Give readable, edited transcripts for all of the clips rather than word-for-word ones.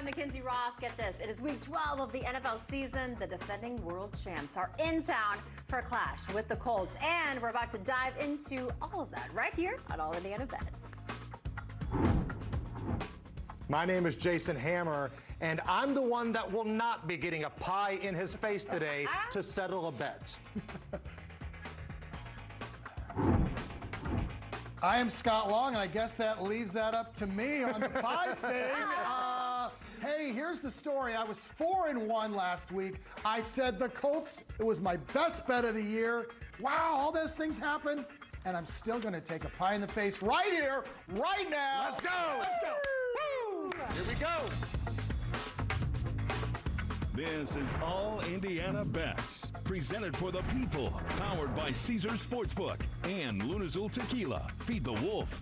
I'm Mackenzie Roth. Get this, it is week 12 of the NFL season. The defending world champs are in town for a clash with the Colts, and we're about to dive into all of that right here on All Indiana Bets. My name is Jason Hammer, and I'm the one that will not be getting a pie in his face today to settle a bet. I am Scott Long, and I guess that leaves that up to me on the pie thing. Hey, here's the story. I was 4-1 last week. I said the Colts, it was my best bet of the year. Wow, all those things happened, and I'm still going to take a pie in the face right here, right now. Let's go! Let's go! Woo! Here we go! This is All Indiana Bets, presented for the people, powered by Caesars Sportsbook and LUNAZUL Tequila. Feed the wolf.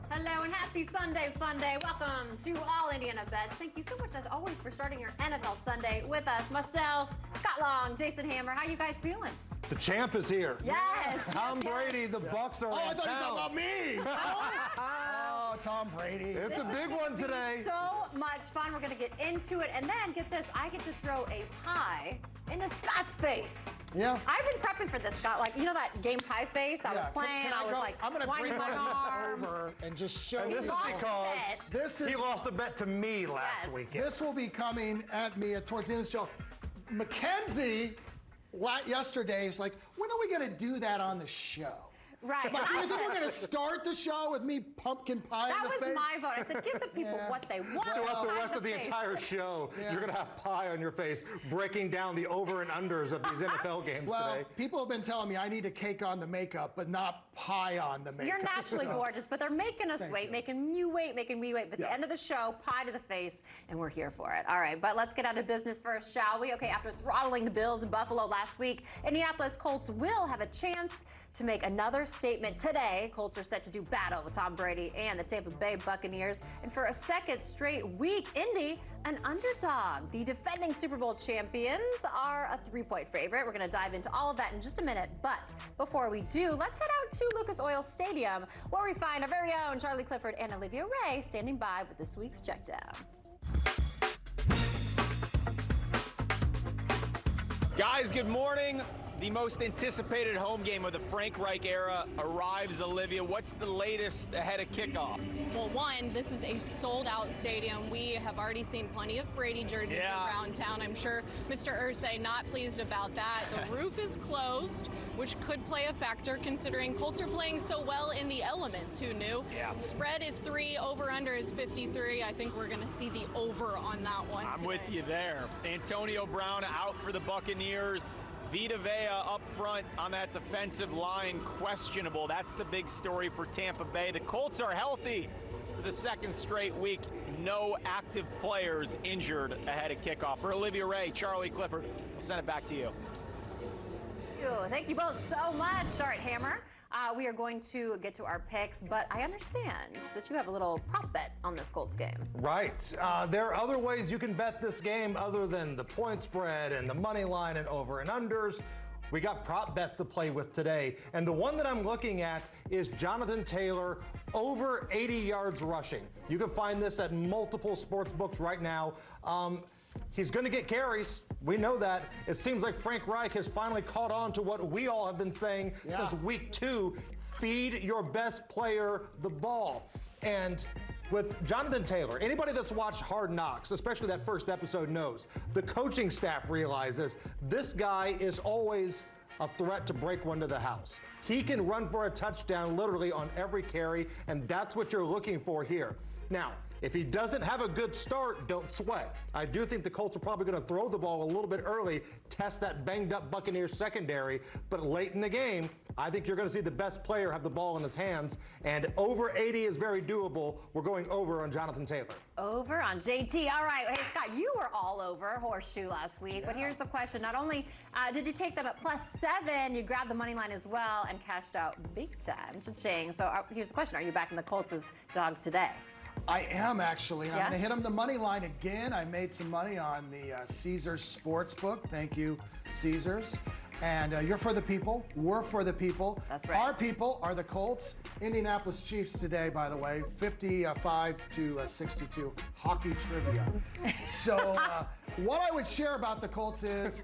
Hello and happy Sunday Fun Day. Welcome to All Indiana Bets. Thank you so much, as always, for starting your NFL Sunday with us. Myself, Scott Long, Jason Hammer. How you guys feeling? The champ is here. Yes. Tom Brady, the Bucs are Oh, I in thought you were town. talking about me. Oh, Tom Brady. It's a big one today. So much fun. We're going to get into it. And then, get this, I get to throw a pie into Scott's face. Yeah. I've been prepping for this, Scott. Like, you know that game pie face? I was playing. Can I was go? like, I'm gonna winding bring my arm. over and just show And you. this is lost because the bet. he lost a bet to me last Yes. weekend. This will be coming at me towards the end of the show. Mackenzie, yesterday, is like, when are we going to do that on the show? Right. Like, And I you think said- we're going to start the show with me pumpkin pie That in the was face? my vote. I said, give the people Yeah. what they want. Throughout the Pie rest in of the face. entire show, Yeah. you're going to have pie on your face, breaking down the over and unders of these NFL games Well, today. people have been telling me I need a cake on the makeup, but not pie on the makeup. You're naturally So- gorgeous, but they're making us Thank wait, you. making you wait, making me wait. But at the end of the show, pie to the face, and we're here for it. All right, but let's get out of business first, shall we? Okay, after throttling the Bills in Buffalo last week, Indianapolis Colts will have a chance to make another statement today. Colts are set to do battle with Tom Brady and the Tampa Bay Buccaneers. And for a second straight week, Indy, an underdog. The defending Super Bowl champions are a 3-point favorite. We're going to dive into all of that in just a minute. But before we do, let's head out to Lucas Oil Stadium, where we find our very own Charlie Clifford and Olivia Ray standing by with this week's checkdown. Guys, good morning. The most anticipated home game of the Frank Reich era arrives, Olivia. What's the latest ahead of kickoff? Well, one, this is a sold-out stadium. We have already seen plenty of Brady jerseys around town. I'm sure Mr. Irsay not pleased about that. The roof is closed, which could play a factor considering Colts are playing so well in the elements. Who knew? Yeah. Spread is 3, over-under is 53. I think we're going to see the over on that one I'm today. with you there. Antonio Brown out for the Buccaneers. Vita Vea up front on that defensive line, questionable. That's the big story for Tampa Bay. The Colts are healthy for the second straight week. No active players injured ahead of kickoff. For Olivia Ray, Charlie Clifford, we'll send it back to you. Thank you both so much. All right, Hammer. We are going to get to our picks, but I understand that you have a little prop bet on this Colts game. Right. There are other ways you can bet this game other than the point spread and the money line and over and unders. We got prop bets to play with today, and the one that I'm looking at is Jonathan Taylor over 80 yards rushing. You can find this at multiple sports books right now. He's going to get carries. We know that. It seems like Frank Reich has finally caught on to what we all have been saying since week 2. Feed your best player the ball. And with Jonathan Taylor, anybody that's watched Hard Knocks, especially that first episode, knows the coaching staff realizes this guy is always a threat to break one to the house. He can run for a touchdown literally on every carry, and that's what you're looking for here. Now, if he doesn't have a good start, don't sweat. I do think the Colts are probably going to throw the ball a little bit early, test that banged-up Buccaneers secondary, but late in the game, I think you're going to see the best player have the ball in his hands, and over 80 is very doable. We're going over on Jonathan Taylor. Over on JT. All right. Hey, Scott, you were all over Horseshoe last week, but here's the question. Not only did you take them at +7, you grabbed the money line as well and cashed out big time. Cha-ching. So here's the question. Are you backing the Colts as dogs today? I am actually. And Yeah? I'm going to hit them the money line again. I made some money on the Caesars Sportsbook. Thank you, Caesars. And you're for the people. We're for the people. That's right. Our people are the Colts. Indianapolis Chiefs today, by the way, 55-62 hockey trivia. So what I would share about the Colts is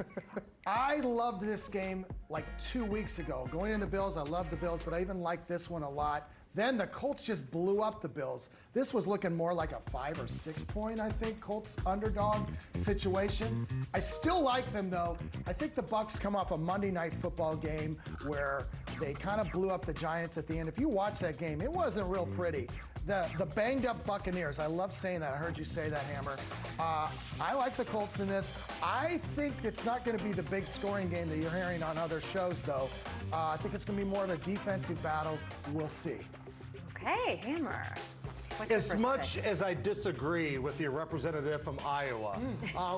I loved this game like 2 weeks ago. Going in the Bills, I love the Bills, but I even like this one a lot. Then the Colts just blew up the Bills. This was looking more like a 5 or 6 point, I think, Colts underdog situation. I still like them though. I think the Bucs come off a Monday Night Football game where they kind of blew up the Giants at the end. If you watch that game, it wasn't real pretty. The banged up Buccaneers, I love saying that. I heard you say that, Hammer. I like the Colts in this. I think it's not going to be the big scoring game that you're hearing on other shows, though. I think it's going to be more of a defensive battle. We'll see. Okay, Hammer. What's your As first much pick? as I disagree with your representative from Iowa,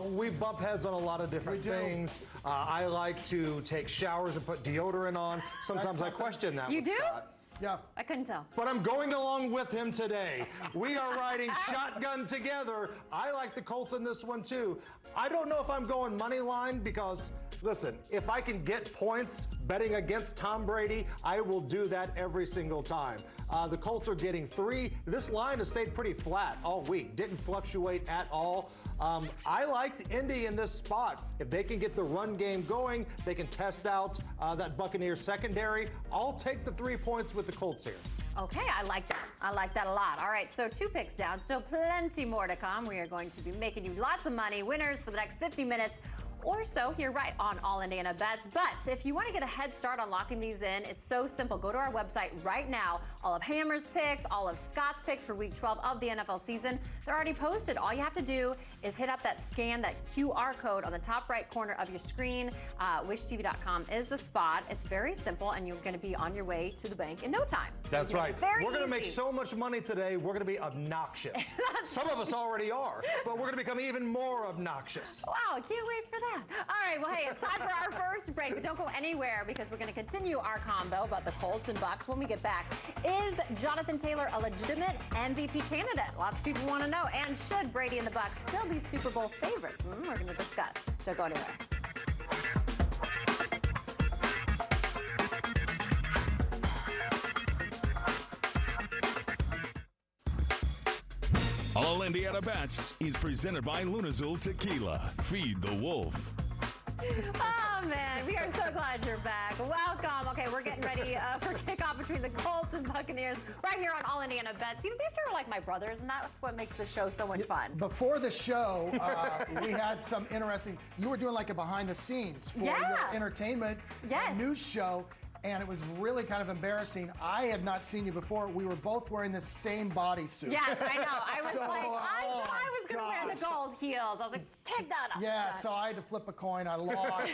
we bump heads on a lot of different We do. things. I like to take showers and put deodorant on. Sometimes I question that. You with do? Scott. Yeah. I couldn't tell. But I'm going along with him today. We are riding shotgun together. I like the Colts in this one too. I don't know if I'm going money line because, listen, if I can get points betting against Tom Brady, I will do that every single time. The Colts are getting 3. This line has stayed pretty flat all week. Didn't fluctuate at all. I liked Indy in this spot. If they can get the run game going, they can test out that Buccaneers secondary. I'll take the 3 points with the Colts here. Okay, I like that. I like that a lot. All right, so 2 picks down. Still plenty more to come. We are going to be making you lots of money, winners for the next 50 minutes or so here right on All Indiana Bets. But if you want to get a head start on locking these in, it's so simple. Go to our website right now. All of Hammer's picks, all of Scott's picks for week 12 of the NFL season, they're already posted. All you have to do is hit up that QR code on the top right corner of your screen. WishTV.com is the spot. It's very simple, and you're going to be on your way to the bank in no time. So That's right. Very We're going to make easy. so much money today, we're going to be obnoxious. Some of us already are, but we're going to become even more obnoxious. Wow, I can't wait for that. All right, well, hey, it's time for our first break, but don't go anywhere because we're going to continue our combo about the Colts and Bucs when we get back. Is Jonathan Taylor a legitimate MVP candidate? Lots of people want to know. And should Brady and the Bucs still be Super Bowl favorites? We're going to discuss. Don't go anywhere. All Indiana Bets is presented by LUNAZUL Tequila. Feed the wolf. Oh, man, we are so glad you're back. Welcome. Okay, we're getting ready for kickoff between the Colts and Buccaneers right here on All Indiana Bets. You know, these are like my brothers, and that's what makes the show so much fun. Before the show, we had some interesting, you were doing like a behind the scenes for your entertainment news show. And it was really kind of embarrassing. I had not seen you before. We were both wearing the same bodysuit. Yes, I know. I was So, like, I said I was going to wear the gold heels. I was like, take that off. Yeah, Scott. so I had to flip a coin. I lost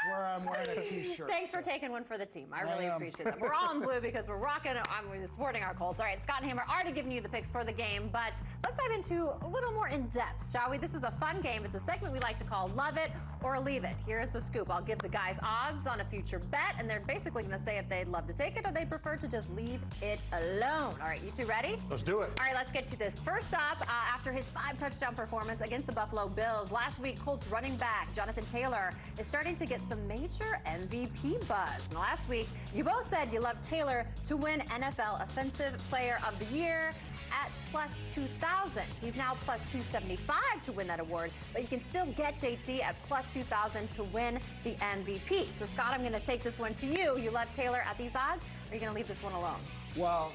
where I'm wearing a t-shirt. Thanks for taking one for the team. I really am. appreciate that. We're all in blue because we're we're supporting our Colts. All right, Scott and Hammer already giving you the picks for the game, but let's dive into a little more in depth, shall we? This is a fun game. It's a segment we like to call Love It or Leave It. Here's the scoop. I'll give the guys odds on a future bet, and they're basically going to say if they'd love to take it or they'd prefer to just leave it alone. All right, you two ready? Let's do it. All right, let's get to this. First up, after his 5-touchdown performance against the Buffalo Bills last week, Colts running back Jonathan Taylor is starting to get some major MVP buzz. Now, last week, you both said you loved Taylor to win NFL Offensive Player of the Year at plus 2,000. He's now plus 275 to win that award, but you can still get JT at plus 2,000 to win the MVP. So, Scott, I'm going to take this one to you. You love Taylor at these odds, or are you going to leave this one alone? Well,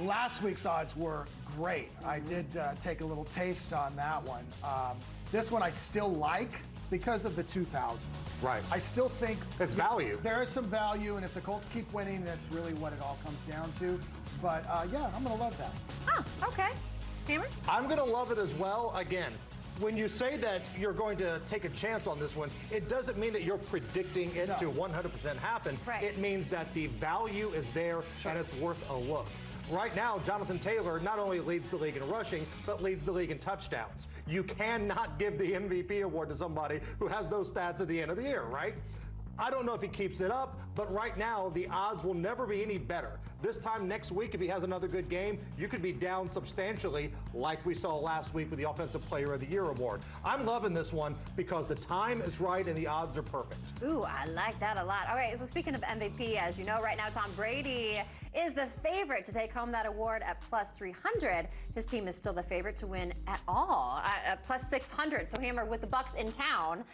last week's odds were great. I did take a little taste on that one. This one I still like because of the 2,000. Right. I still think It's value. there is some value, and if the Colts keep winning, that's really what it all comes down to. But yeah, I'm going to love that. Oh, okay. Hammer? I'm going to love it as well. Again, when you say that you're going to take a chance on this one, it doesn't mean that you're predicting it to 100% happen. Right. It means that the value is there and it's worth a look. Right now, Jonathan Taylor not only leads the league in rushing, but leads the league in touchdowns. You cannot give the MVP award to somebody who has those stats at the end of the year, right? I don't know if he keeps it up, but right now the odds will never be any better. This time next week, if he has another good game, you could be down substantially like we saw last week with the Offensive Player of the Year award. I'm loving this one because the time is right and the odds are perfect. Ooh, I like that a lot. All right, so speaking of MVP, as you know, right now Tom Brady is the favorite to take home that award at plus 300. His team is still the favorite to win at all, at plus 600. So Hammer, with the Bucs in town,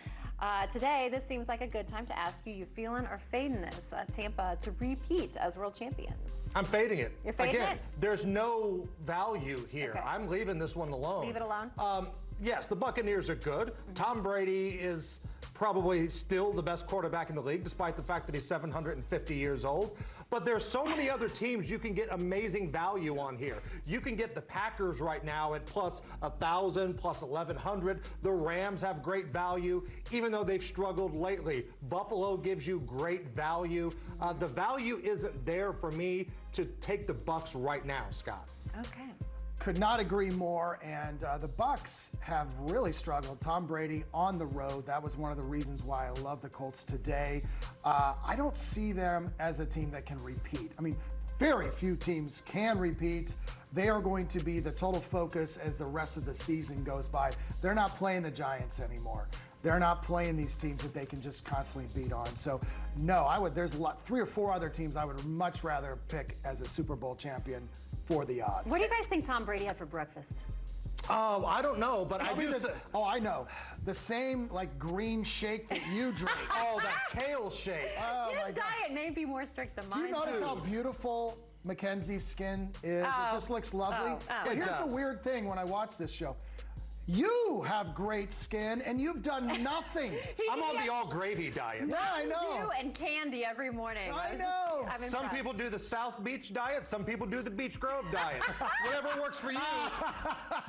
today, this seems like a good time to ask you feeling or fading this Tampa to repeat as world champions? I'm fading it. You're fading Again, it? There's no value here. Okay. I'm leaving this one alone. Leave it alone? Yes, the Buccaneers are good. Tom Brady is probably still the best quarterback in the league, despite the fact that he's 750 years old. But there's so many other teams you can get amazing value on here. You can get the Packers right now at plus 1,000, plus 1,100. The Rams have great value, even though they've struggled lately. Buffalo gives you great value. The value isn't there for me to take the Bucs right now, Scott. Okay. Could not agree more, and the Bucs have really struggled. Tom Brady on the road, that was one of the reasons why I love the Colts today. I don't see them as a team that can repeat. I mean, very few teams can repeat. They are going to be the total focus as the rest of the season goes by. They're not playing the Giants anymore. They're not playing these teams that they can just constantly beat on. So, no, there's 3 or 4 other teams I would much rather pick as a Super Bowl champion for the odds. What do you guys think Tom Brady had for breakfast? I don't know, but I do. I know. The same green shake that you drink. Oh, that kale shake. Oh, my His God. diet may be more strict than mine. Do you notice too. how beautiful Mackenzie's skin is? It just looks lovely. But here's the weird thing when I watch this show. You have great skin, and you've done nothing. I'm on the all gravy diet. Yeah, I know. You and candy every morning. I know. I'm Some impressed. people do the South Beach diet. Some people do the Beach Grove diet. Whatever works for you.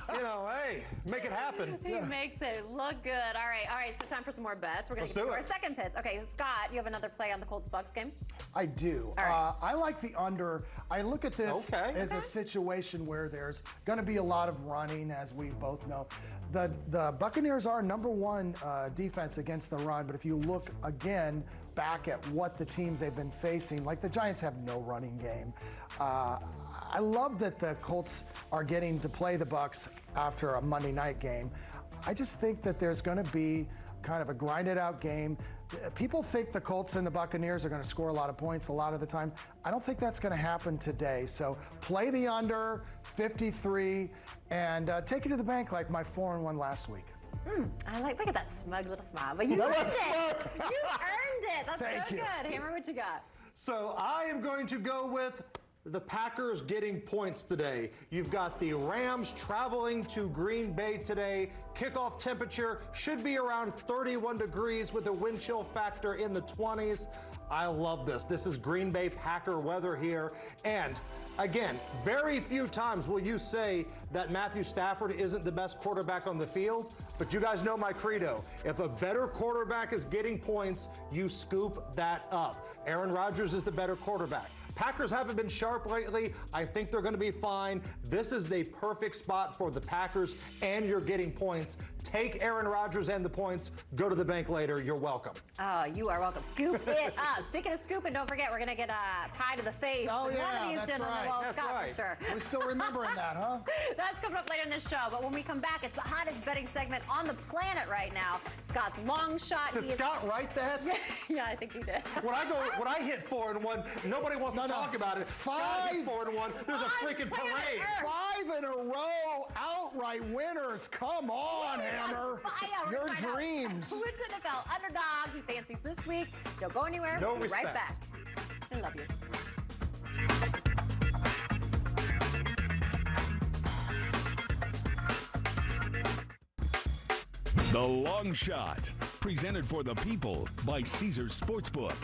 Hey, make it happen. He makes it look good. All right. So time for some more bets. We're going to get to our second bet. Okay, Scott, you have another play on the Colts-Bucs game? I do. All right. I like the under. I look at this as a situation where there's going to be a lot of running, as we both know. The Buccaneers are #1 defense against the run, but if you look again back at what the teams they've been facing, like the Giants have no running game. I love that the Colts are getting to play the Bucs after a Monday night game. I just think that there's going to be kind of a grinded out game. People think the Colts and the Buccaneers are going to score a lot of points a lot of the time. I don't think that's going to happen today. So play the under 53 and take it to the bank like my 4-1 last week. I look at that smug little smile, but you earned it. You earned it. That's Thank so you. good. Hammer, what you got? So I am going to go with the Packers getting points today. You've got the Rams traveling to Green Bay today. Kickoff temperature should be around 31 degrees with a wind chill factor in the 20s. I love this. This is Green Bay Packer weather here. And again, very few times will you say that Matthew Stafford isn't the best quarterback on the field, but you guys know my credo. If a better quarterback is getting points, you scoop that up. Aaron Rodgers is the better quarterback. Packers haven't been sharp lately. I think they're going to be fine. This is the perfect spot for the Packers, and you're getting points. Take Aaron Rodgers and the points. Go to the bank later. You're welcome. Oh, you are welcome. Scoop it up. Speaking of scooping, don't forget, we're going to get a pie to the face. Oh, yeah, One of these that's did on right. the wall, That's Scott, right. for sure. We're still remembering that, huh? That's coming up later in this show. But when we come back, it's the hottest betting segment on the planet right now. Scott's long shot. Did Scott write that? Yeah, I think he did. When I hit 4-1, nobody wants to talk about it. Scott hit 4-1. There's a freaking parade. 5 in a row outright winners. Come on, Hammer. Your dreams. Which NFL underdog he fancies this week? Don't go anywhere. No We'll be right respect. back. I love you. The Long Shot, presented for the people by Caesars Sportsbook.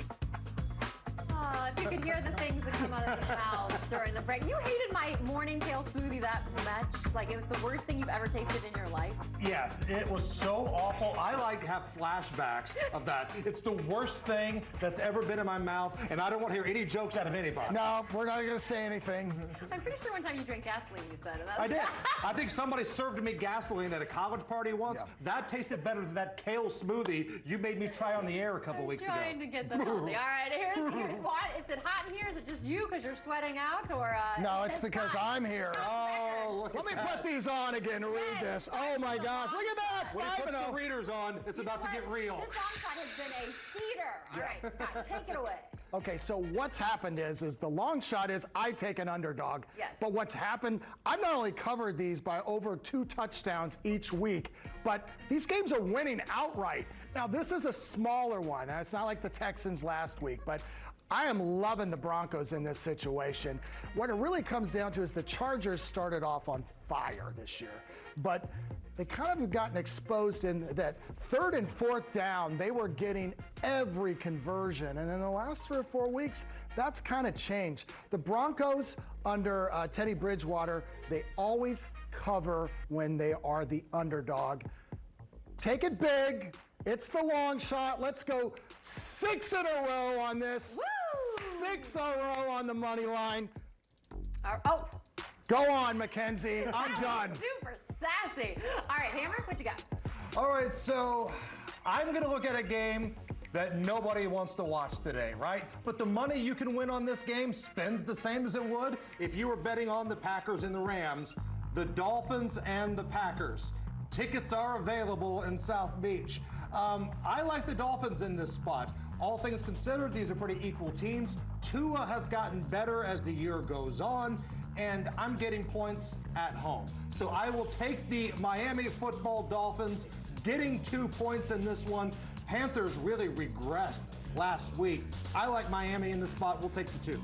Oh, if you could hear the things that come out of his mouth. during the break. You hated my morning kale smoothie that much. Like, it was the worst thing you've ever tasted in your life. Yes, it was so awful. I like to have flashbacks of that. It's the worst thing that's ever been in my mouth, and I don't want to hear any jokes out of anybody. No, we're not going to say anything. I'm pretty sure one time you drank gasoline, you said. And I did. I think somebody served me gasoline at a college party once. Yeah. That tasted better than that kale smoothie you made me try on the air a couple weeks ago. Trying to get them healthy. All right, here's what? Is it hot in here? Is it just you because you're sweating out, or? No, it's because I'm here. Oh, look Let me at that. put these on again to read this. Oh my gosh, look at that! When he puts 5-0. the readers on, it's about to get real. This long shot has been a heater. All right, Scott, take it away. Okay, so what's happened is the long shot is I take an underdog. Yes. But what's happened, I've not only covered these by over 2 touchdowns each week, but these games are winning outright. Now, this is a smaller one. It's not like the Texans last week, but I am loving the Broncos in this situation. What it really comes down to is the Chargers started off on fire this year, but they kind of have gotten exposed in that 3rd and 4th down, they were getting every conversion. And in the last 3 or 4 weeks, that's kind of changed. The Broncos under Teddy Bridgewater, they always cover when they are the underdog. Take it big. It's the long shot. Let's go 6 in a row on this. Woo! 6 in a row on the money line. Oh. Go on, Mackenzie. I'm done. Super sassy. All right, Hammer, what you got? All right, so I'm going to look at a game that nobody wants to watch today, right? But the money you can win on this game spends the same as it would if you were betting on the Packers and the Rams, the Dolphins and the Packers. Tickets are available in South Beach. I like the Dolphins in this spot. All things considered, these are pretty equal teams. Tua has gotten better as the year goes on, and I'm getting points at home. So I will take the Miami football Dolphins, getting 2 points in this one. Panthers really regressed last week. I like Miami in this spot. We'll take the 2.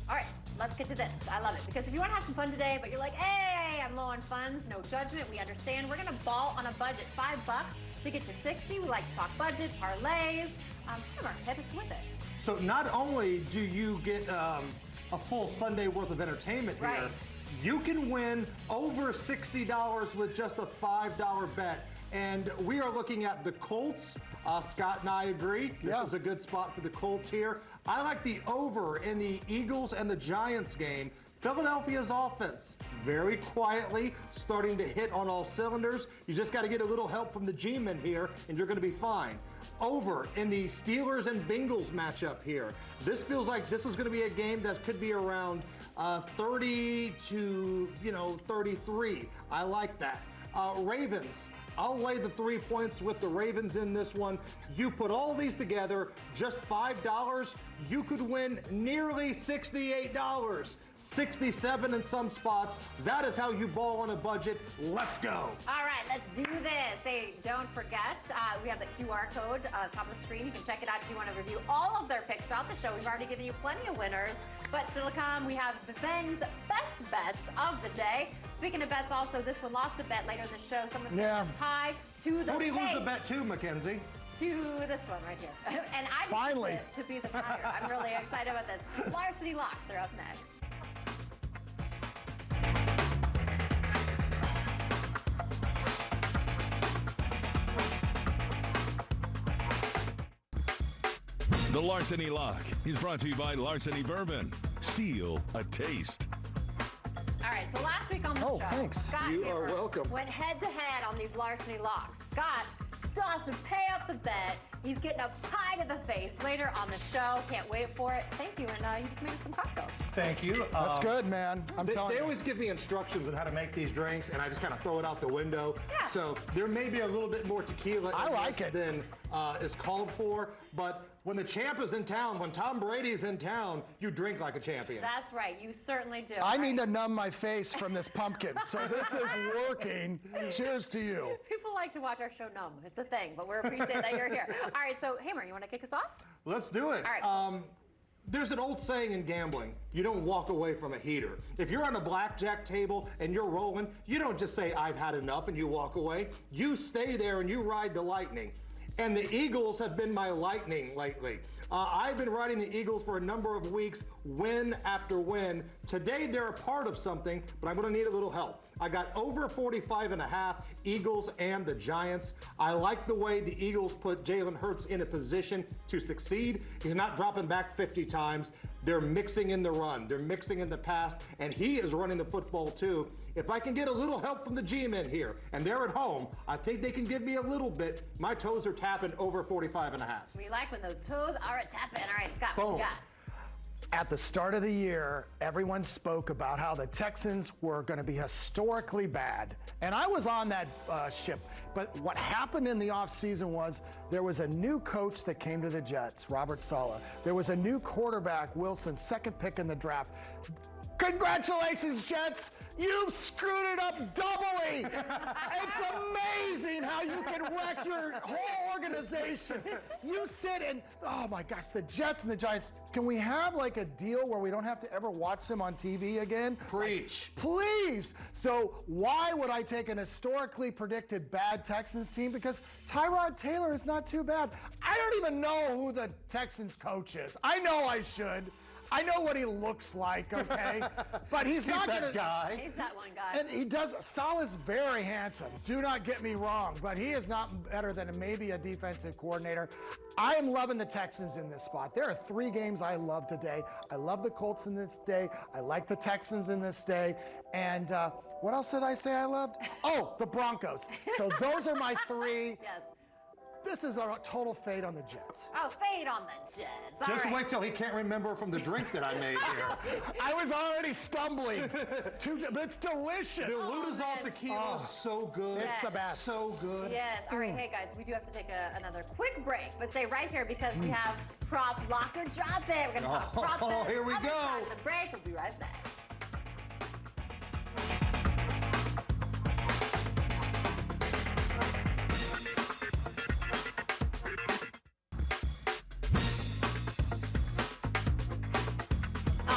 All right, let's get to this. I love it, because if you want to have some fun today, but you're like, hey, I'm low on funds, no judgment, we understand. We're going to ball on a budget. $5 to get you 60. We like to talk budget, parlays. Hammer, hit us with it. So not only do you get a full Sunday worth of entertainment here, Right. you can win over $60 with just a $5 bet. And we are looking at the Colts. Scott and I agree. This is a good spot for the Colts here. I like the over in the Eagles and the Giants game. Philadelphia's offense, very quietly, starting to hit on all cylinders. You just got to get a little help from the G-men here, and you're going to be fine. Over in the Steelers and Bengals matchup here. This feels like this is going to be a game that could be around 30 to 33. I like that. Ravens. I'll lay the 3 points with the Ravens in this one. You put all these together, just $5, you could win nearly $68. 67 in some spots. That is how you ball on a budget. Let's go. All right, let's do this. Hey, don't forget, we have the QR code top of the screen. You can check it out if you want to review all of their picks throughout the show. We've already given you plenty of winners, but still to come, we have the Ben's best bets of the day. Speaking of bets, also, this one lost a bet later in the show. Someone's going to tie to the Who do you lose face. a bet to, Mackenzie? To this one right here. And I Finally. get to be the buyer. I'm really excited about this. LARCENY Locks are up next. The Larceny Lock is brought to you by Larceny Bourbon. Steal a taste. All right, so last week on the show, thanks. Scott You are Hammer welcome. went head to head on these Larceny Locks. Scott still has to pay up the bet. He's getting a pie to the face later on the show. Can't wait for it. Thank you, and you just made us some cocktails. Thank you. That's good, man. I'm telling They you. always give me instructions on how to make these drinks, and I just kind of throw it out the window. Yeah. So there may be a little bit more tequila I in like this it. than is called for, but when the champ is in town, when Tom Brady is in town, you drink like a champion. That's right, you certainly do. I need to numb my face from this pumpkin, so this is working. Cheers to you. People like to watch our show numb. It's a thing, but we appreciate that you're here. All right, so Hammer, you want to kick us off? Let's do it. All right, cool. There's an old saying in gambling, you don't walk away from a heater. If you're on a blackjack table and you're rolling, you don't just say, I've had enough, and you walk away. You stay there and you ride the lightning. And the Eagles have been my lightning lately. I've been riding the Eagles for a number of weeks, win after win. Today they're a part of something, but I'm going to need a little help. I got over 45.5, Eagles and the Giants. I like the way the Eagles put Jalen Hurts in a position to succeed. He's not dropping back 50 times. They're mixing in the run. They're mixing in the pass, and he is running the football too. If I can get a little help from the G-men here, and they're at home, I think they can give me a little bit. My toes are tapping over 45.5. We like when those toes are tapping. All right, Scott, what Boom. you got? At the start of the year, everyone spoke about how the Texans were going to be historically bad. And I was on that ship. But what happened in the offseason was there was a new coach that came to the Jets, Robert Saleh. There was a new quarterback, Wilson, second pick in the draft. Congratulations, Jets! You've screwed it up doubly! It's amazing how you can wreck your whole organization. You sit and, oh my gosh, the Jets and the Giants, can we have like a deal where we don't have to ever watch them on TV again? Preach. Like, please! So why would I take an historically predicted bad Texans team? Because Tyrod Taylor is not too bad. I don't even know who the Texans coach is. I know I should. I know what he looks like, okay? But he's not that gonna, guy. He's that one guy. and he does. Saleh's very handsome. Do not get me wrong, but he is not better than maybe a defensive coordinator. I am loving the Texans in this spot. There are 3 games I love today. I love the Colts in this day. I like the Texans in this day. And what else did I say I loved? Oh, the Broncos. So those are my 3. Yes. This is a total fade on the Jets. Oh, fade on the Jets. All Just right. wait till he can't remember from the drink that I made here. I was already stumbling. But it's delicious. The LUNAZUL Tequila is so good. It's the best. So good. Yes. All right, hey guys, we do have to take another quick break, but stay right here because we have Prop Lock or Drop It. We're going to talk prop bets. Here we Other go. side of the break. We'll be right back.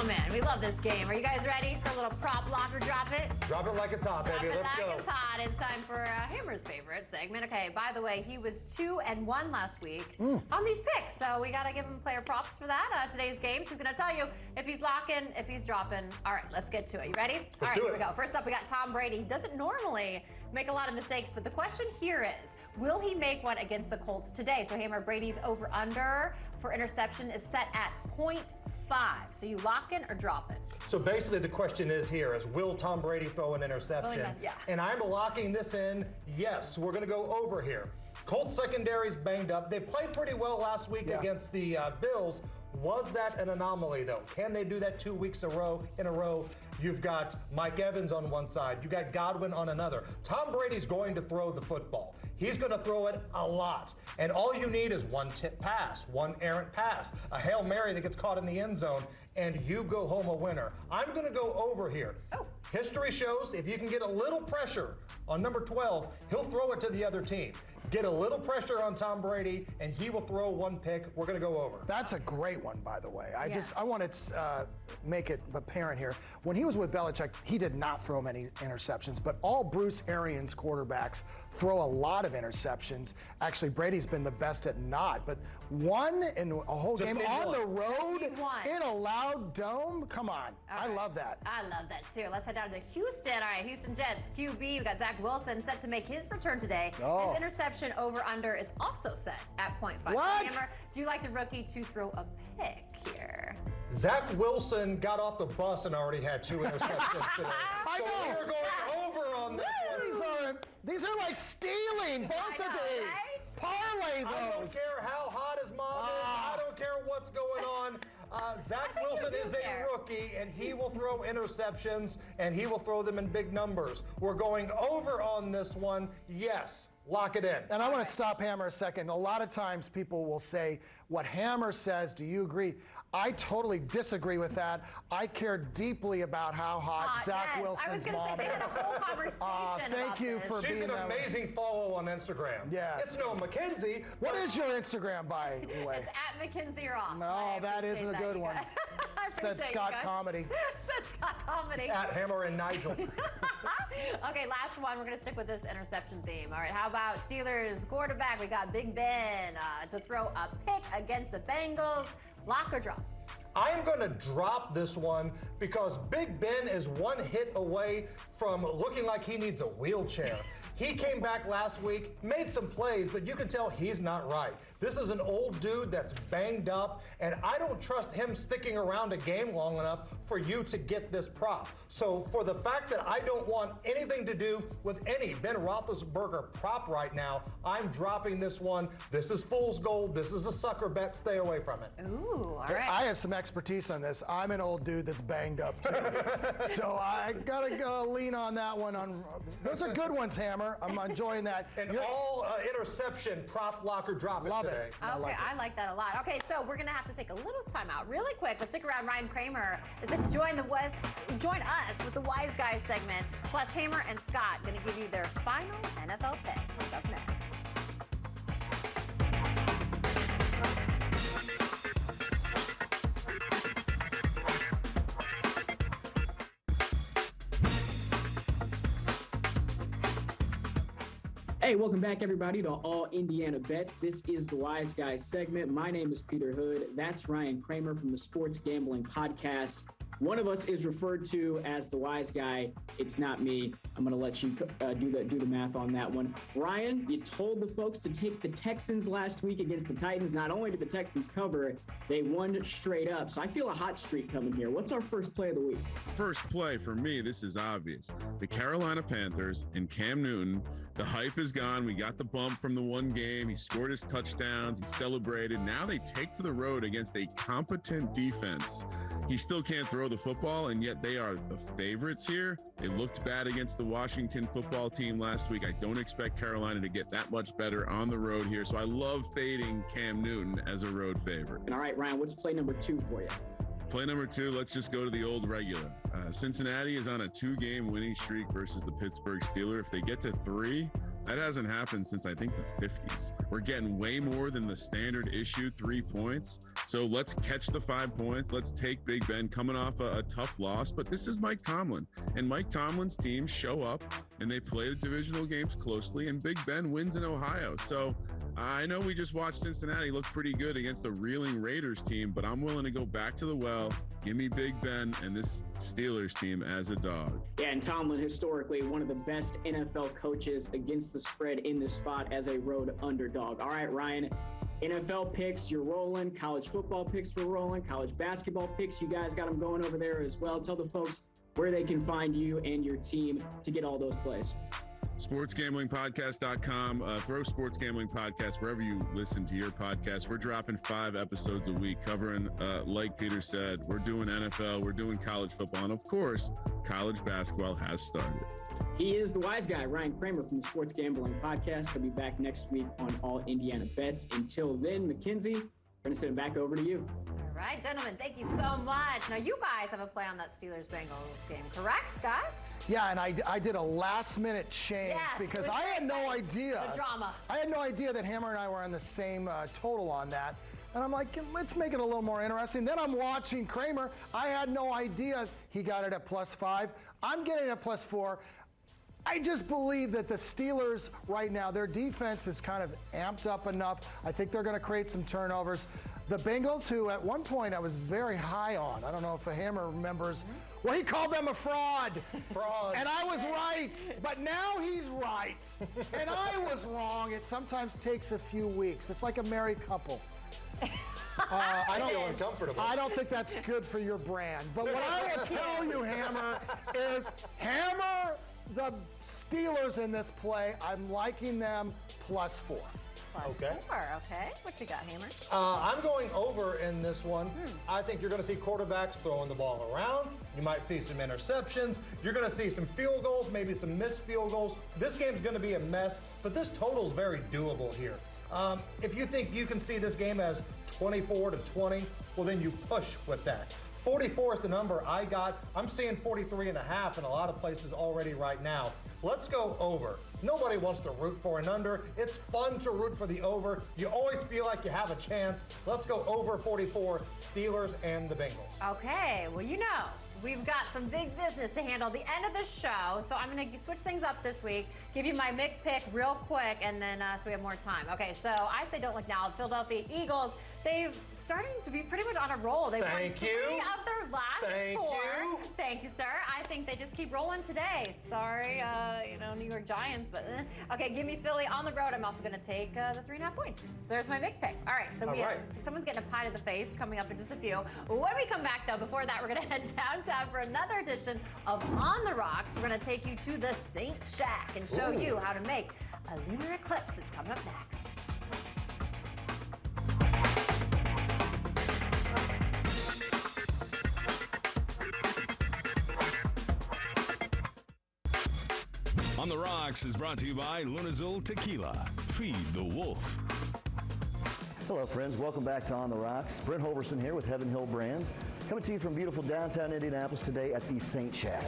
Oh man, we love this game. Are you guys ready for a little prop lock or drop it? Drop it like it's hot, Drop baby. it Let's like go. it's hot. It's time for Hammer's favorite segment. Okay, by the way, he was 2-1 last week on these picks, so we got to give him player props for that. Today's games, he's going to tell you if he's locking, if he's dropping. All right, let's get to it. You ready? All right, do here it. we go. First up, we got Tom Brady. He doesn't normally make a lot of mistakes, but the question here is, will he make one against the Colts today? So Hammer, Brady's over-under for interception is set at 0.5. So you lock in or drop it? So basically the question is here is, will Tom Brady throw an interception? Yeah. And I'm locking this in, yes. We're going to go over here. Colts secondary's banged up. They played pretty well last week against the Bills. Was that an anomaly, though? Can they do that 2 weeks in a row? You've got Mike Evans on one side. You got Godwin on another. Tom Brady's going to throw the football. He's going to throw it a lot. And all you need is one tip pass, one errant pass, a Hail Mary that gets caught in the end zone, and you go home a winner. I'm going to go over here. Oh. History shows if you can get a little pressure on number 12, he'll throw it to the other team. Get a little pressure on Tom Brady, and he will throw one pick. We're going to go over. That's a great one, by the way. I want to make it apparent here. When he was with Belichick, he did not throw many interceptions, but all Bruce Arians quarterbacks throw a lot of interceptions. Actually, Brady's been the best at not, but one in a whole Just game need on one. the road Just need one. in a loud dome. Come on, I right. love that. I love that too. Let's head down to Houston. All right, Houston Jets QB. We got Zach Wilson set to make his return today. Oh. His interception over under is also set at 0.5. What? Hammer, do you like the rookie to throw a pick here? Zach Wilson got off the bus and already had 2 interceptions today. I so know. we're going over on this one. These are like stealing both I of know, these. right? Parlay I don't those. care how hot his mom is. I don't care what's going on. Zach I think Wilson you do is a care. rookie, and he will throw interceptions, and he will throw them in big numbers. We're going over on this one. Yes, lock it in. And I want to stop Hammer a second. A lot of times people will say, what Hammer says, do you agree? I totally disagree with that. I care deeply about how hot Zach yes. Wilson's I was gonna mom say they had a is. whole conversation thank about you this. for She's being an that way. amazing follow on Instagram. Yes. It's no Mackenzie. What is your Instagram, by the way? It's at Mackenzie Ross. No, I that appreciate isn't a that, good you one. guys. I Said appreciate you Scott guys. Comedy. Said Scott Comedy. comedy. At Hammer and Nigel. Okay, last one. We're going to stick with this interception theme. All right, how about Steelers quarterback? We got Big Ben to throw a pick against the Bengals. Lock or drop? I am going to drop this one because Big Ben is one hit away from looking like he needs a wheelchair. He came back last week, made some plays, but you can tell he's not right. This is an old dude that's banged up, and I don't trust him sticking around a game long enough for you to get this prop. So for the fact that I don't want anything to do with any Ben Roethlisberger prop right now, I'm dropping this one. This is fool's gold. This is a sucker bet. Stay away from it. Ooh, all right. I have some expertise on this. I'm an old dude that's banged up too. So I gotta go lean on that one. Those are good ones, Hammer. I'm enjoying that. And all interception prop locker drop it Love today. it. Okay, I like that a lot. Okay, so we're gonna have to take a little time out really quick, but stick around. Ryan Kramer is going to join us with the Wise Guys segment. Plus, Hammer and Scott going to give you their final NFL picks. It's up next. Hey, welcome back, everybody, to All Indiana Bets. This is the Wise Guys segment. My name is Peter Hood. That's Ryan Kramer from the Sports Gambling Podcast. One of us is referred to as the Wise Guy. It's not me. I'm going to let you do the math on that one. Ryan, you told the folks to take the Texans last week against the Titans. Not only did the Texans cover, they won straight up. So I feel a hot streak coming here. What's our first play of the week? First play for me, this is obvious. The Carolina Panthers and Cam Newton. The hype is gone. We got the bump from the one game. He scored his touchdowns. He celebrated. Now they take to the road against a competent defense. He still can't throw the football, and yet they are the favorites here. They looked bad against the Washington football team last week. I don't expect Carolina to get that much better on the road here. So I love fading Cam Newton as a road favorite. All right, Ryan, what's play number 2 for you? Play number 2, let's just go to the old regular. Cincinnati is on a 2-game winning streak versus the Pittsburgh Steelers. If they get to 3, that hasn't happened since I think the 50s. We're getting way more than the standard issue 3 points. So let's catch the 5 points. Let's take Big Ben coming off a tough loss. But this is Mike Tomlin. And Mike Tomlin's teams show up and they play the divisional games closely. And Big Ben wins in Ohio. So I know we just watched Cincinnati look pretty good against a reeling Raiders team, but I'm willing to go back to the well. Give me Big Ben and this Steelers team as a dog. Yeah, and Tomlin, historically, one of the best NFL coaches against the spread in this spot as a road underdog. All right, Ryan, NFL picks, you're rolling. College football picks, we're rolling. College basketball picks, you guys got them going over there as well. Tell the folks where they can find you and your team to get all those plays. SportsGamblingPodcast.com. Throw Sports Gambling Podcast wherever you listen to your podcast. We're dropping 5 episodes a week covering, like Peter said, we're doing NFL, we're doing college football, and of course, college basketball has started. He is the Wise Guy, Ryan Kramer from the Sports Gambling Podcast. He'll be back next week on All Indiana Bets. Until then, McKenzie, we're going to send it back over to you. All right, gentlemen, thank you so much. Now, you guys have a play on that Steelers-Bengals game, correct, Scott? Yeah, and I did a last-minute change because I had no idea. The drama. I had no idea that Hammer and I were on the same total on that. And I'm like, let's make it a little more interesting. Then I'm watching Kramer. I had no idea he got it at +5. I'm getting it at +4. I just believe that the Steelers right now, their defense is kind of amped up enough. I think they're going to create some turnovers. The Bengals, who at one point I was very high on, I don't know if the Hammer remembers, well, he called them a fraud. Fraud. And I was right. But now he's right. And I was wrong. It sometimes takes a few weeks. It's like a married couple. I don't feel uncomfortable. I don't think that's good for your brand. But what I will tell you, Hammer, is Hammer the Steelers in this play. I'm liking them +4. +4, okay. What you got, Hammer? I'm going over in this one. I think you're going to see quarterbacks throwing the ball around. You might see some interceptions. You're going to see some field goals, maybe some missed field goals. This game's going to be a mess, but this total is very doable here. If you think you can see this game as 24-20, well, then you push with that. 44 is the number I got. I'm seeing 43.5 in a lot of places already right now. Let's go over. Nobody wants to root for an under. It's fun to root for the over. You always feel like you have a chance. Let's go over 44, Steelers and the Bengals. Okay, well, you know, we've got some big business to handle at the end of the show, so I'm going to switch things up this week, give you my Mick pick real quick, and then so we have more time. Okay, so I say don't look now. Philadelphia Eagles, they've starting to be pretty much on a roll. They won 3 of their last 4. Thank you, sir. I think they just keep rolling today. Sorry, New York Giants, but okay, give me Philly on the road. I'm also going to take the 3.5 points. So there's my Mick pick. All right, so someone's getting a pie to the face coming up in just a few. When we come back, though, before that, we're going to head downtown for another edition of On the Rocks. We're going to take you to the Saint Shack and show you how to make a lunar eclipse. It's coming up next. On the Rocks is brought to you by LUNAZUL Tequila. Feed the wolf. Hello, friends. Welcome back to On the Rocks. Brent Holverson here with Heaven Hill Brands, coming to you from beautiful downtown Indianapolis today at the Saint Shack.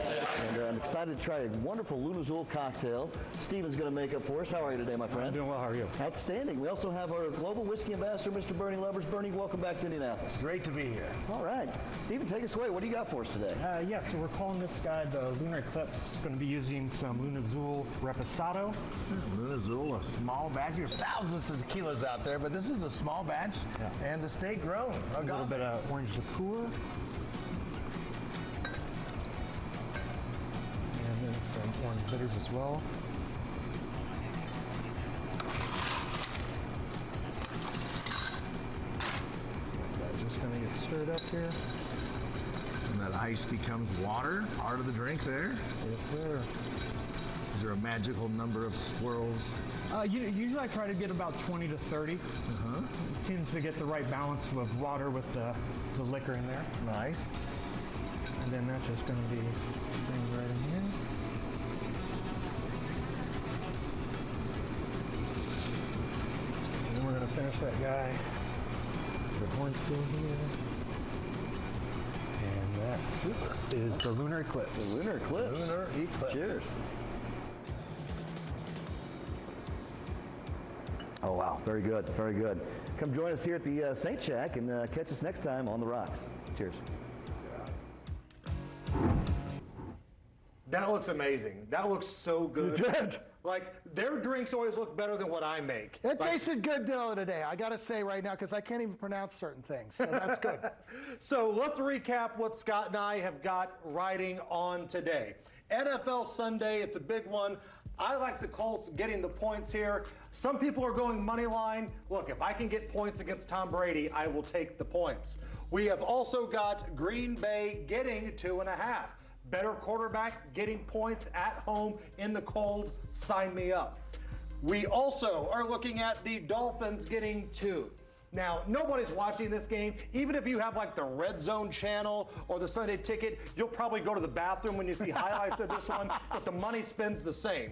And I'm excited to try a wonderful LUNAZUL cocktail. Steven's going to make up for us. How are you today, my friend? I'm doing well. How are you? Outstanding. We also have our global whiskey ambassador, Mr. Bernie Lovers. Bernie, welcome back to Indianapolis. Great to be here. All right. Steven, take us away. What do you got for us today? So we're calling this guy the Lunar Eclipse. Going to be using some LUNAZUL Reposado. LUNAZUL, a small batch. There's thousands of tequilas out there, but this is a small batch and to stay grown. A little bit of orange liqueur. And then some orange bitters as well. Just going to get stirred up here. And that ice becomes water, part of the drink there. Yes, sir. Is there a magical number of swirls? Usually I try to get about 20 to 30. It tends to get the right balance of water with the liquor in there. Nice. And then that's just going to be things right in here. And then we're going to finish that guy with orange peel here. And that is the Lunar Eclipse. The Lunar Eclipse. Lunar Eclipse. Cheers. Oh, wow. Very good. Very good. Come join us here at the Saint Shack and catch us next time on The Rocks. Cheers. That looks amazing. That looks so good. You did. Like, their drinks always look better than what I make. It tasted good today, I got to say right now, because I can't even pronounce certain things, so that's good. So let's recap what Scott and I have got riding on today. NFL Sunday, it's a big one. I like the Colts getting the points here. Some people are going money line. Look, if I can get points against Tom Brady, I will take the points. We have also got Green Bay getting 2.5. Better quarterback getting points at home in the cold. Sign me up. We also are looking at the Dolphins getting 2. Now, nobody's watching this game. Even if you have like the Red Zone channel or the Sunday Ticket, you'll probably go to the bathroom when you see highlights of this one, but the money spends the same.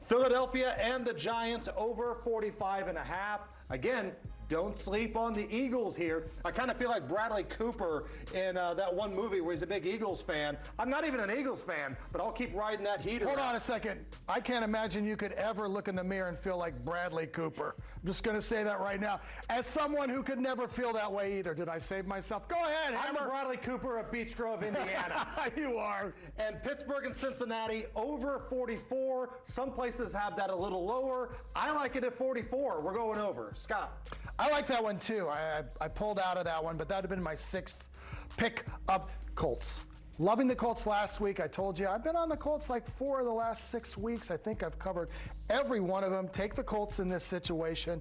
Philadelphia and the Giants over 45.5. Again, don't sleep on the Eagles here. I kind of feel like Bradley Cooper in that one movie where he's a big Eagles fan. I'm not even an Eagles fan, but I'll keep riding that heat. Hold on a second. I can't imagine you could ever look in the mirror and feel like Bradley Cooper. I'm just going to say that right now. As someone who could never feel that way either. Did I save myself? Go ahead, Hammer. I'm Bradley Cooper of Beech Grove, Indiana. You are. And Pittsburgh and Cincinnati over 44. Some places have that a little lower. I like it at 44. We're going over. Scott. I like that one too. I pulled out of that one, but that would have been my 6th pick of Colts. Loving the Colts last week. I told you I've been on the Colts like 4 of the last 6 weeks. I think I've covered every one of them. Take the Colts in this situation.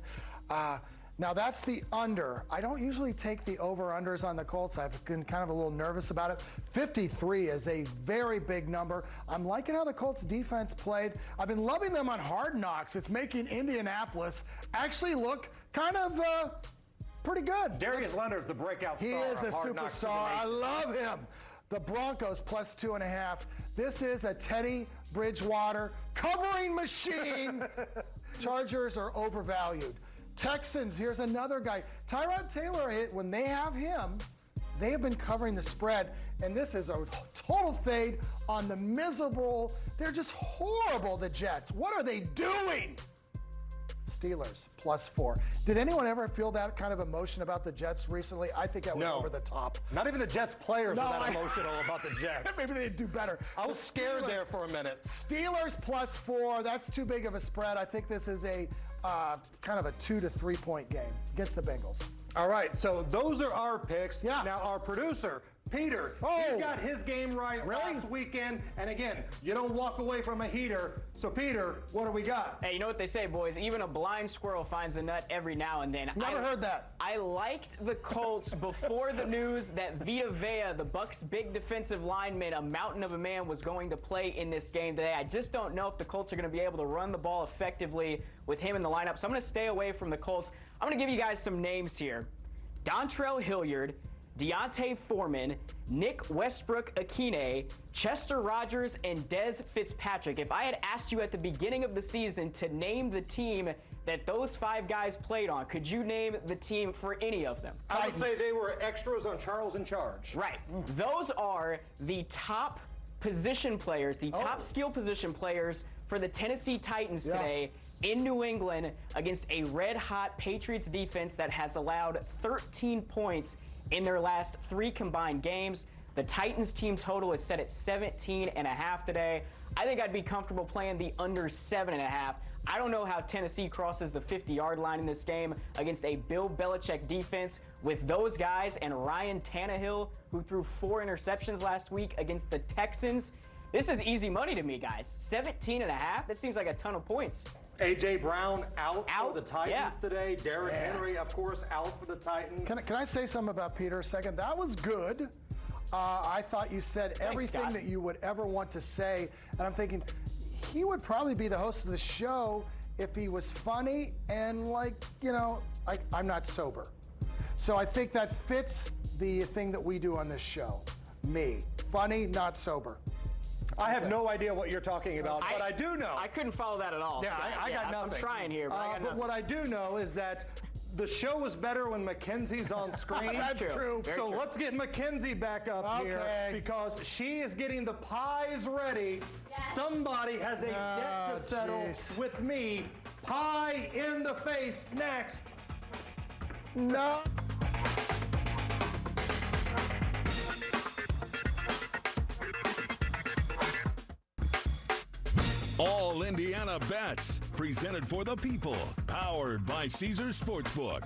Now that's the under. I don't usually take the over-unders on the Colts. I've been kind of a little nervous about it. 53 is a very big number. I'm liking how the Colts defense played. I've been loving them on Hard Knocks. It's making Indianapolis actually look kind of pretty good. Darius Leonard's the breakout star. He is a superstar. I love him. The Broncos plus 2.5. This is a Teddy Bridgewater covering machine. Chargers are overvalued. Texans, here's another guy. Tyrod Taylor, when they have him, they have been covering the spread, and this is a total fade on the miserable, they're just horrible, the Jets. What are they doing? Steelers +4. Did anyone ever feel that kind of emotion about the Jets recently? I think that was over the top. Not even the Jets players are that emotional about the Jets. Maybe they'd do better. I was scared there for a minute. Steelers +4. That's too big of a spread. I think this is a kind of a 2 to 3 point game against the Bengals. All right, so those are our picks. Yeah. Now our producer, Peter, he got his game right last weekend. And again, you don't walk away from a heater. So Peter, what do we got? Hey, you know what they say, boys? Even a blind squirrel finds a nut every now and then. Never heard that. I liked the Colts before the news that Vita Vea, the Bucs' big defensive lineman, a mountain of a man, was going to play in this game today. I just don't know if the Colts are going to be able to run the ball effectively with him in the lineup. So I'm going to stay away from the Colts. I'm going to give you guys some names here. Dontrell Hilliard, Deontay Foreman, Nick Westbrook-Akine, Chester Rogers, and Dez Fitzpatrick. If I had asked you at the beginning of the season to name the team that those 5 guys played on, could you name the team for any of them? I would say they were extras on Charles in Charge. Right. Those are the top position players, the top skill position players for the Tennessee Titans today in New England against a red-hot Patriots defense that has allowed 13 points in their last 3 combined games. The Titans team total is set at 17.5 today. I think I'd be comfortable playing the under 7.5. I don't know how Tennessee crosses the 50-yard line in this game against a Bill Belichick defense with those guys and Ryan Tannehill, who threw 4 interceptions last week against the Texans. This is easy money to me, guys. 17.5, that seems like a ton of points. A.J. Brown out for the Titans today. Derrick Henry, of course, out for the Titans. Can I say something about Peter a second? That was good. I thought you said everything that you would ever want to say. And I'm thinking, he would probably be the host of the show if he was funny and I'm not sober. So I think that fits the thing that we do on this show. Me. Funny, not sober. I have no idea what you're talking about, but I do know. I couldn't follow that at all. Yeah, I got nothing. I'm trying here, but I got nothing. But what I do know is that the show is better when Mackenzie's on screen. That's true. So let's get Mackenzie back up here because she is getting the pies ready. Yes. Somebody has a debt to settle with me. Pie in the face next. No. All Indiana Bets, presented for the people, powered by Caesars Sportsbook.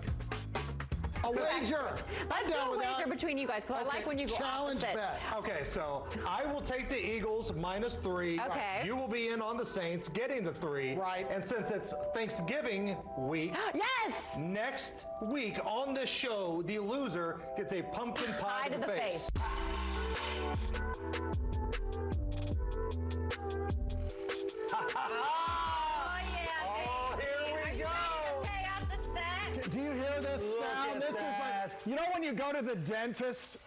A wager. Let's do a wager between you guys, because I like when you go challenge opposite. bet. Okay, so I will take the Eagles -3. Okay. You will be in on the Saints getting the 3. Right. And since it's Thanksgiving week, Yes! next week on this show, the loser gets a pumpkin pie to the face. Do you hear this sound? This is like, you know when you go to the dentist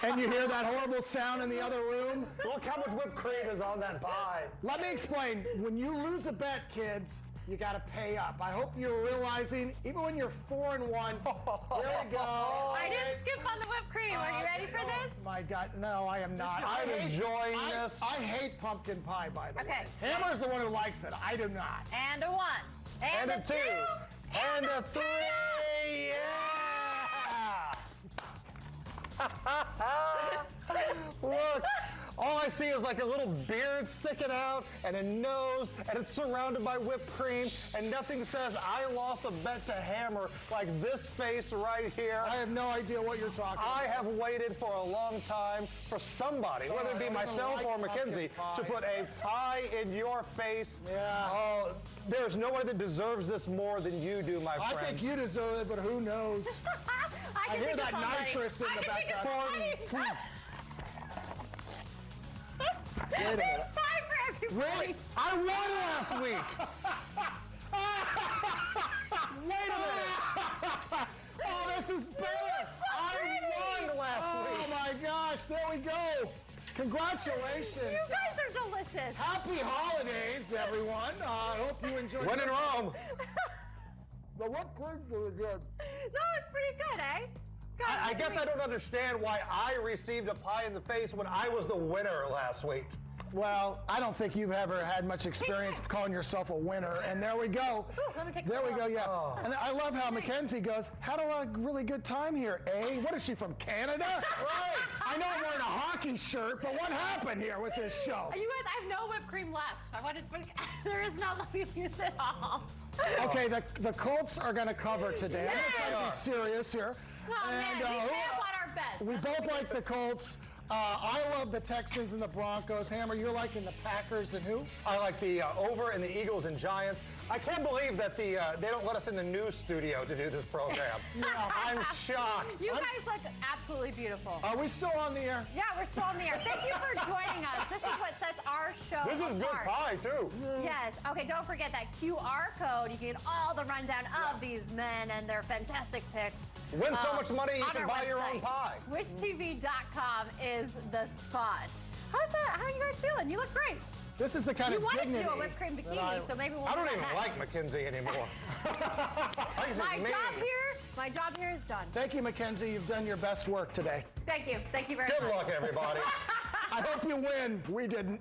and you hear that horrible sound in the other room? Look how much whipped cream is on that pie. Let me explain. When you lose a bet, kids, you got to pay up. I hope you're realizing, even when you're 4-1, there we go. I didn't skip on the whipped cream. Are you ready for this? Oh my God, no, I am not. I'm enjoying this. I hate pumpkin pie, by the way. Okay. Hammer's the one who likes it. I do not. And a 1. And a 2. And a 3. Yeah! Look, all I see is like a little beard sticking out and a nose, and it's surrounded by whipped cream, and nothing says I lost a bet to Hammer like this face right here. I have no idea what you're talking about. I have waited for a long time for somebody, whether it be myself or Mackenzie, to put a pie in your face. Yeah. Oh, there's nobody that deserves this more than you do, my friend. I think you deserve it, but who knows? I hear that nitrous in the background. Wait a minute. Pie for everybody. Really? I won last week. Wait a minute. Oh, this is better. I won last week. Oh my gosh, there we go. Congratulations. You guys are delicious. Happy holidays, everyone. I hope you enjoyed When in Rome. The whipped cream's really good. That was pretty good, eh? I guess I don't understand why I received a pie in the face when I was the winner last week. Well, I don't think you've ever had much experience calling yourself a winner. And there we go. Ooh, let me take there we go, off. yeah. Oh. And I love how Mackenzie goes, had a really good time here, eh? What is she, from Canada? Right. I know I'm wearing a hockey shirt, but what happened here with this show? You guys, I have no whipped cream left. I wanted, there is no, let me use it all. Okay, the Colts are going to cover today. I'm going to try to be serious here. Oh, man, we can't want our best. We both like the Colts. I love the Texans and the Broncos. Hammer, you're liking the Packers and who? I like the over in the Eagles and Giants. I can't believe that they don't let us in the news studio to do this program. I'm shocked. You guys look absolutely beautiful. Are we still on the air? Yeah, we're still on the air. Thank you for joining us. This is what sets our show This is good apart. pie, too. Yes. Okay, don't forget that QR code. You can get all the rundown of these men and their fantastic picks. Win so much money you on can our buy your own website. pie. WishTV.com is the spot. How's that? How are you guys feeling? You look great. This is the kind You of wanted to dignity do a whipped cream bikini, so maybe we'll I do don't that even next. like Mackenzie anymore. My job here is done. Thank you, Mackenzie. You've done your best work today. Thank you. Thank you very Good much. luck, everybody. I hope you win. We didn't.